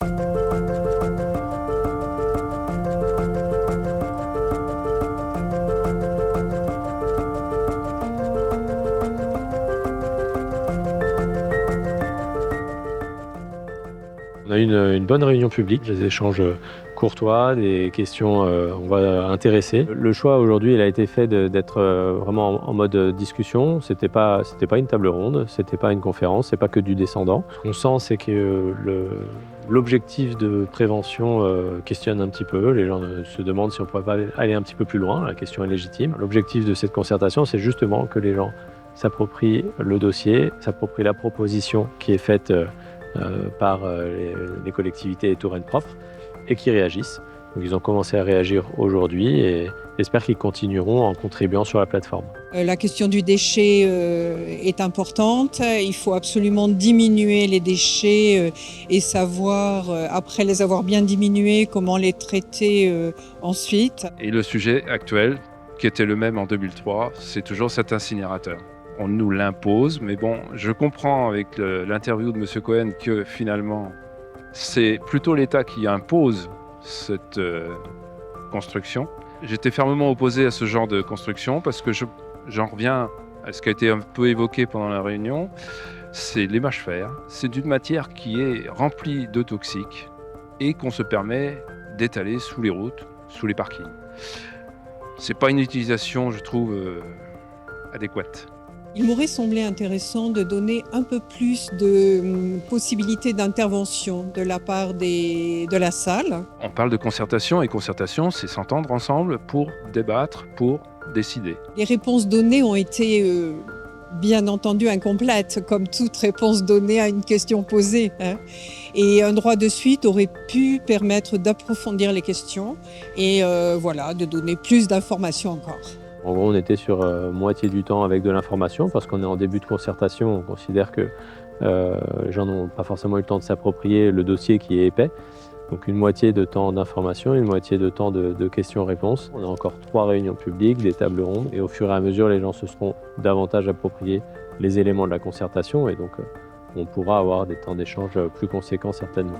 On a eu une bonne réunion publique, des échanges courtois, des questions on va intéresser. Le choix aujourd'hui, il a été fait d'être vraiment en mode discussion. C'était pas une table ronde, c'était pas une conférence, c'est pas que du descendant. Ce qu'on sent, c'est que l'objectif de prévention questionne un petit peu. Les gens se demandent si on pourrait pas aller un petit peu plus loin. La question est légitime. L'objectif de cette concertation, c'est justement que les gens s'approprient le dossier, s'approprient la proposition qui est faite par les collectivités et Touraine propre et qui réagissent. Donc ils ont commencé à réagir aujourd'hui et j'espère qu'ils continueront en contribuant sur la plateforme. La question du déchet est importante. Il faut absolument diminuer les déchets et savoir, après les avoir bien diminués, comment les traiter ensuite. Et le sujet actuel, qui était le même en 2003, c'est toujours cet incinérateur. On nous l'impose, mais bon, je comprends avec l'interview de M. Cohen que finalement, c'est plutôt l'État qui impose cette construction. J'étais fermement opposé à ce genre de construction parce que j'en reviens à ce qui a été un peu évoqué pendant la réunion, c'est les mâches-fer. C'est d'une matière qui est remplie de toxiques et qu'on se permet d'étaler sous les routes, sous les parkings. C'est pas une utilisation, je trouve, adéquate. Il m'aurait semblé intéressant de donner un peu plus de possibilités d'intervention de la part de la salle. On parle de concertation et concertation, c'est s'entendre ensemble pour débattre, pour décider. Les réponses données ont été bien entendu incomplètes, comme toute réponse donnée à une question posée. Et un droit de suite aurait pu permettre d'approfondir les questions et de donner plus d'informations encore. En gros, on était sur moitié du temps avec de l'information parce qu'on est en début de concertation. On considère que les gens n'ont pas forcément eu le temps de s'approprier le dossier qui est épais. Donc une moitié de temps d'information, une moitié de temps de questions-réponses. On a encore 3 réunions publiques, des tables rondes. Et au fur et à mesure, les gens se seront davantage appropriés les éléments de la concertation. Et donc on pourra avoir des temps d'échange plus conséquents certainement.